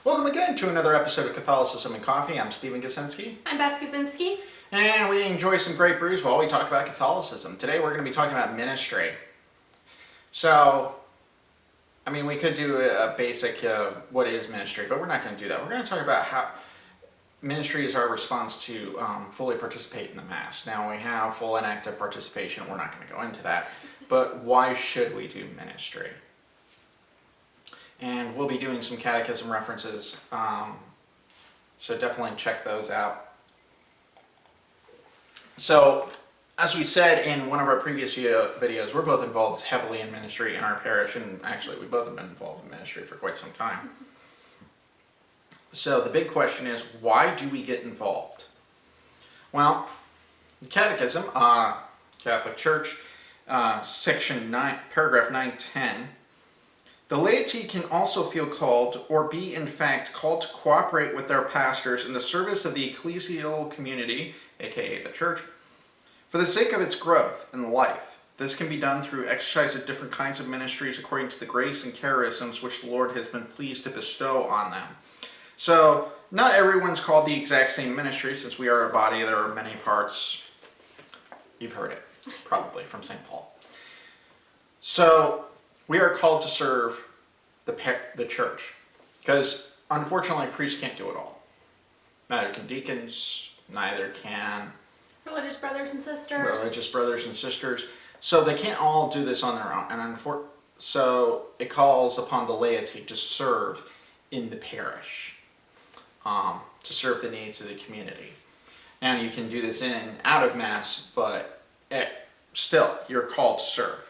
Welcome again to another episode of Catholicism and Coffee. I'm Stephen Gasinski. I'm Beth Kaczynski. And we enjoy some great brews while we talk about Catholicism. Today we're going to be talking about ministry. So, we could do a basic what is ministry, but we're not going to do that. We're going to talk about how ministry is our response to fully participate in the Mass. Now we have full and active participation. We're not going to go into that. But why should we do ministry? And we'll be doing some catechism references, so definitely check those out. So, as we said in one of our previous videos, we're both involved heavily in ministry in our parish, and actually we both have been involved in ministry for quite some time. So the big question is, why do we get involved? Well, the Catechism, Catholic Church, section 9, paragraph 910, the laity can also feel called, or be in fact called, to cooperate with their pastors in the service of the ecclesial community, aka the church, for the sake of its growth and life. This can be done through exercise of different kinds of ministries according to the grace and charisms which the Lord has been pleased to bestow on them. So, not everyone's called the exact same ministry. Since we are a body, there are many parts. You've heard it, probably, from St. Paul. So, we are called to serve the church, because unfortunately priests can't do it all. Neither can deacons, neither can Religious brothers and sisters. So they can't all do this on their own, and so it calls upon the laity to serve in the parish, to serve the needs of the community. Now you can do this in and out of Mass, but still you're called to serve.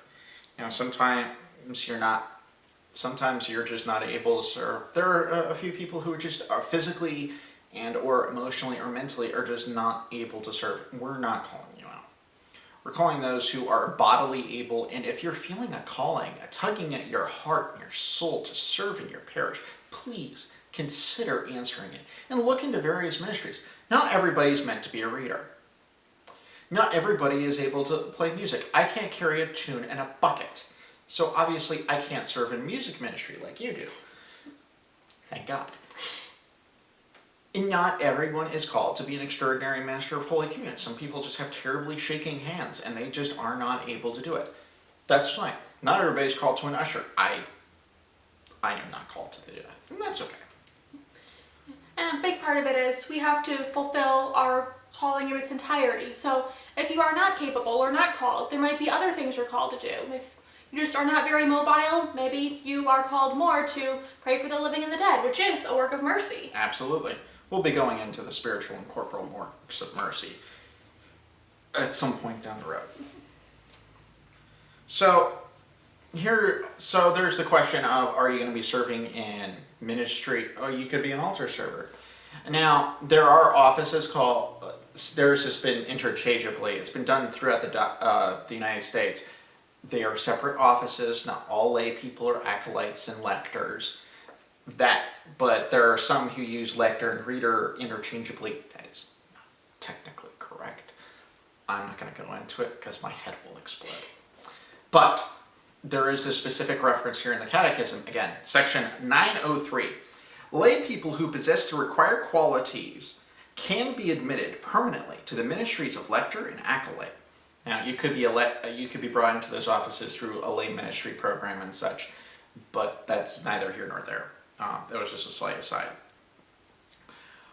Sometimes you're just not able to serve. There are a few people who are physically and or emotionally or mentally are just not able to serve. We're not calling you out. We're calling those who are bodily able, and if you're feeling a calling, a tugging at your heart and your soul to serve in your parish, please consider answering it and look into various ministries. Not everybody's meant to be a reader. Not everybody is able to play music. I can't carry a tune in a bucket. So obviously I can't serve in music ministry like you do. Thank God. And not everyone is called to be an extraordinary minister of Holy Communion. Some people just have terribly shaking hands and they just are not able to do it. That's fine. Not everybody's called to an usher. I am not called to do that. And that's okay. And a big part of it is we have to fulfill our calling in its entirety. So if you are not capable or not called, there might be other things you're called to do. If you just are not very mobile, maybe you are called more to pray for the living and the dead, which is a work of mercy. Absolutely. We'll be going into the spiritual and corporal works of mercy at some point down the road. So there's the question of, are you going to be serving in ministry? Oh, you could be an altar server. Now, there are offices called, there's just been interchangeably, it's been done throughout the United States. They are separate offices. Not all lay people are acolytes and lectors. But there are some who use lector and reader interchangeably. That is not technically correct. I'm not going to go into it because my head will explode. But there is a specific reference here in the Catechism. Again, section 903. Lay people who possess the required qualities can be admitted permanently to the ministries of lector and acolyte. Now, you could be brought into those offices through a lay ministry program and such, but that's neither here nor there. That was just a slight aside.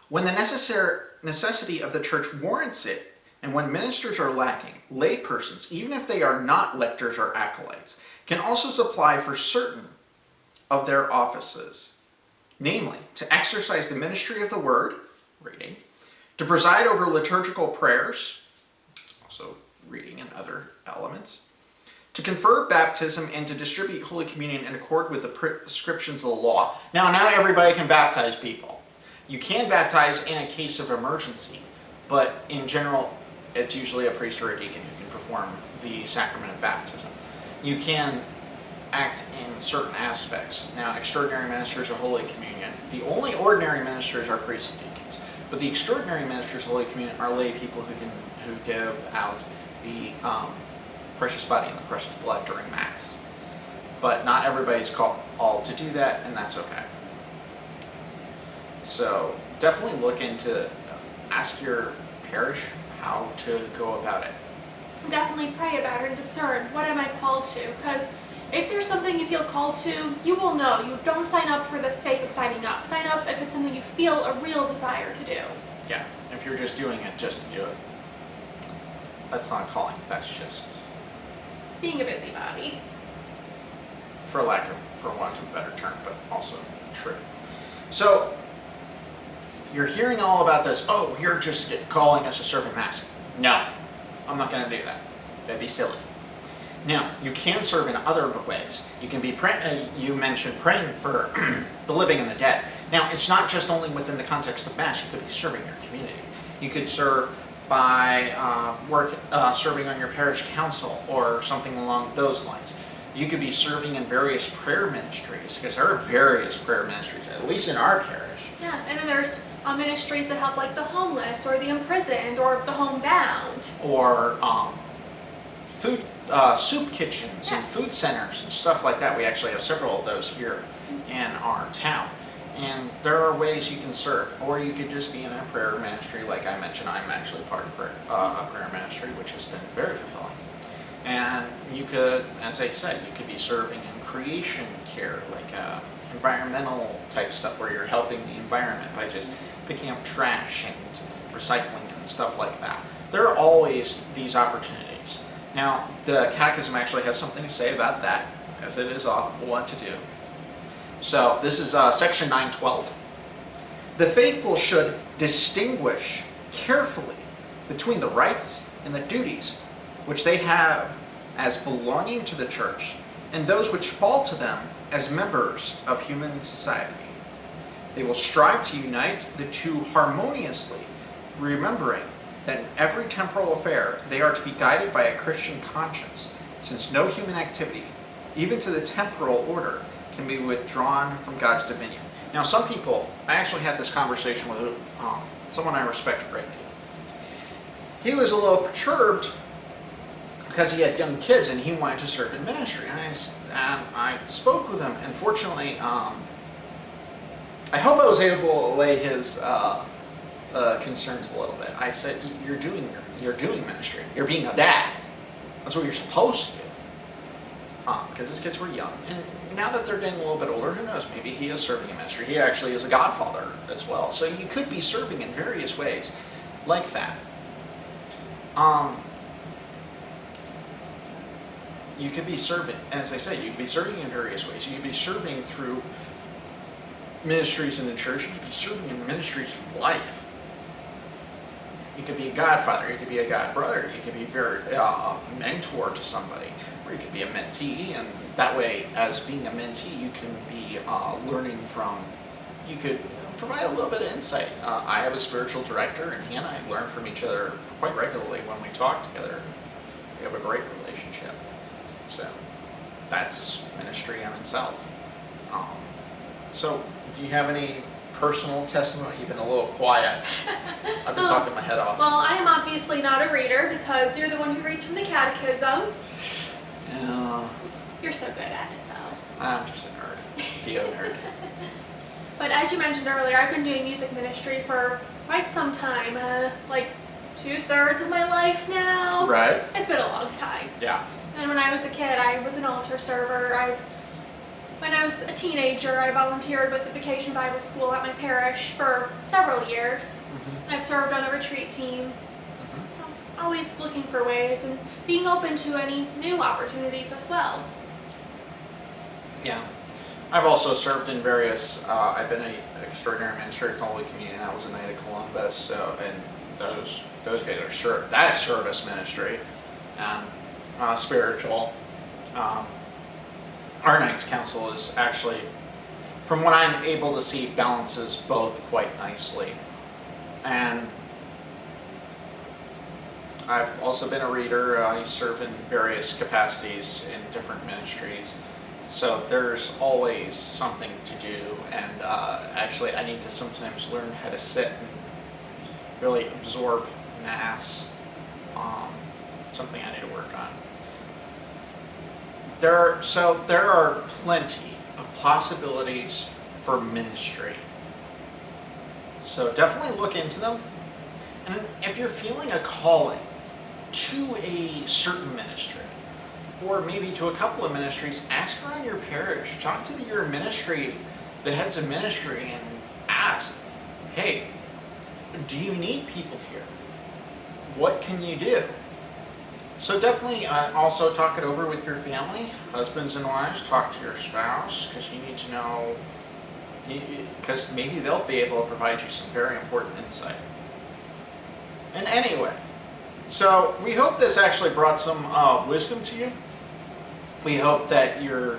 When the necessity of the church warrants it, and when ministers are lacking, lay persons, even if they are not lectors or acolytes, can also supply for certain of their offices, namely, to exercise the ministry of the word, reading, to preside over liturgical prayers, also reading and other elements, to confer baptism and to distribute Holy Communion in accord with the prescriptions of the law. Now, not everybody can baptize people. You can baptize in a case of emergency, but in general, it's usually a priest or a deacon who can perform the sacrament of baptism. You can act in certain aspects. Now, extraordinary ministers of Holy Communion, the only ordinary ministers are priests and deacons, but the extraordinary ministers of Holy Communion are lay people who give out the precious body and the precious blood during Mass. But not everybody's called to do that, and that's okay. So definitely look into, ask your parish how to go about it. Definitely pray about it and discern, what am I called to? Because if there's something you feel called to, you will know. You don't sign up for the sake of signing up. Sign up if it's something you feel a real desire to do. Yeah, if you're just doing it just to do it, that's not calling. That's just Being a busybody. for want of a better term, but also true. So you're hearing all about this. Oh, you're just calling us to serve in mass. No, I'm not going to do that. That'd be silly. Now, you can serve in other ways. You can be you mentioned praying for the living and the dead. Now, it's not just only within the context of mass. You could be serving your community. You could serve by serving on your parish council or something along those lines. You could be serving in various prayer ministries, because there are various prayer ministries, at least in our parish. Yeah, and then there's ministries that help like the homeless or the imprisoned or the homebound. Or food, soup kitchens and Yes. food centers and stuff like that. We actually have several of those here in our town. And there are ways you can serve. Or you could just be in a prayer ministry, like I mentioned. I'm actually part of a prayer ministry, which has been very fulfilling. And you could, as I said, you could be serving in creation care, like environmental type stuff, where you're helping the environment by just picking up trash and recycling and stuff like that. There are always these opportunities. Now, the Catechism actually has something to say about that, as it is what to do. So this is section 912. The faithful should distinguish carefully between the rights and the duties which they have as belonging to the church, and those which fall to them as members of human society. They will strive to unite the two harmoniously, remembering that in every temporal affair they are to be guided by a Christian conscience, since no human activity, even to the temporal order, can be withdrawn from God's dominion. Now, some people, I actually had this conversation with someone I respect a great deal. He was a little perturbed because he had young kids and he wanted to serve in ministry. And I spoke with him, and fortunately, I hope I was able to allay his concerns a little bit. I said, you're doing ministry. You're being a dad. That's what you're supposed to do. Because his kids were young. And now that they're getting a little bit older, who knows, maybe he is serving in ministry. He actually is a godfather as well. So you could be serving in various ways like that. You could be serving, as I say, you could be serving in various ways. You could be serving through ministries in the church. You could be serving in ministries of life. You could be a godfather. You could be a godbrother. You could be a mentor to somebody. Or you could be a mentee. And that way, as being a mentee, you can be learning from, you could provide a little bit of insight. I have a spiritual director, and he and I learn from each other quite regularly when we talk together. We have a great relationship. So that's ministry in itself. So do you have any personal testimony? You've been a little quiet. I've been talking my head off. Well, I am obviously not a reader because you're the one who reads from the Catechism. Yeah, You're so good at it, though. I'm just a nerd. Theo nerd. But as you mentioned earlier, I've been doing music ministry for quite some time, like 2/3 of my life now. Right. It's been a long time. Yeah. And when I was a kid, I was an altar server. When I was a teenager, I volunteered with the Vacation Bible School at my parish for several years. And I've served on a retreat team. So always looking for ways and being open to any new opportunities as well. Yeah. I've also served in various, I've been an extraordinary minister at Holy Communion. I was a Knight of Columbus, so, and those guys are sure, that's service ministry and spiritual. Our Knights Council is actually, from what I'm able to see, balances both quite nicely. And I've also been a reader. I serve in various capacities in different ministries. So there's always something to do, and actually I need to sometimes learn how to sit and really absorb Mass. Something I need to work on. There are plenty of possibilities for ministry. So definitely look into them. And if you're feeling a calling to a certain ministry, or maybe to a couple of ministries, ask around your parish. Talk to your ministry, the heads of ministry, and ask, hey, do you need people here? What can you do? So definitely also talk it over with your family, husbands and wives. Talk to your spouse, because you need to know, because maybe they'll be able to provide you some very important insight. And anyway, so we hope this actually brought some wisdom to you. We hope that you're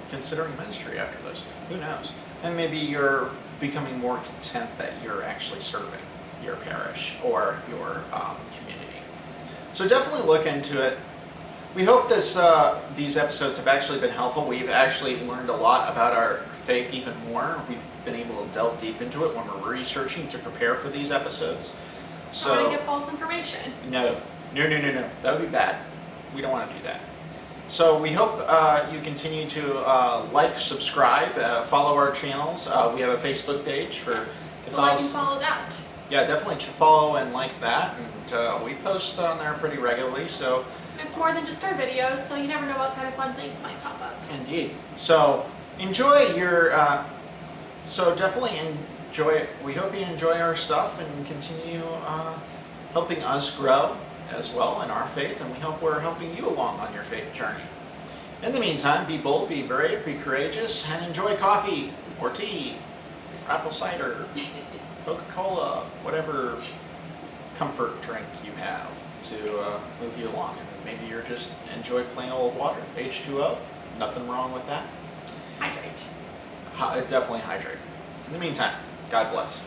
considering ministry after this. Who knows? And maybe you're becoming more content that you're actually serving your parish or your community. So definitely look into it. We hope these episodes have actually been helpful. We've actually learned a lot about our faith even more. We've been able to delve deep into it when we're researching to prepare for these episodes. So I want to get false information. No. That would be bad. We don't want to do that. So we hope you continue to like, subscribe, follow our channels. We have a Facebook page for Yes. Like and Catholicism. follow that. Yeah, definitely follow and like that. And we post on there pretty regularly. So It's more than just our videos, so you never know what kind of fun things might pop up. indeed. So enjoy your. So definitely enjoy it. We hope you enjoy our stuff and continue helping us grow as well in our faith, and we hope we're helping you along on your faith journey. In the meantime, be bold, be brave, be courageous, and enjoy coffee or tea, apple cider, Coca-Cola, whatever comfort drink you have to move you along. And maybe you're just enjoy plain old water, H2O, nothing wrong with that. Hydrate. Definitely hydrate. In the meantime, God bless.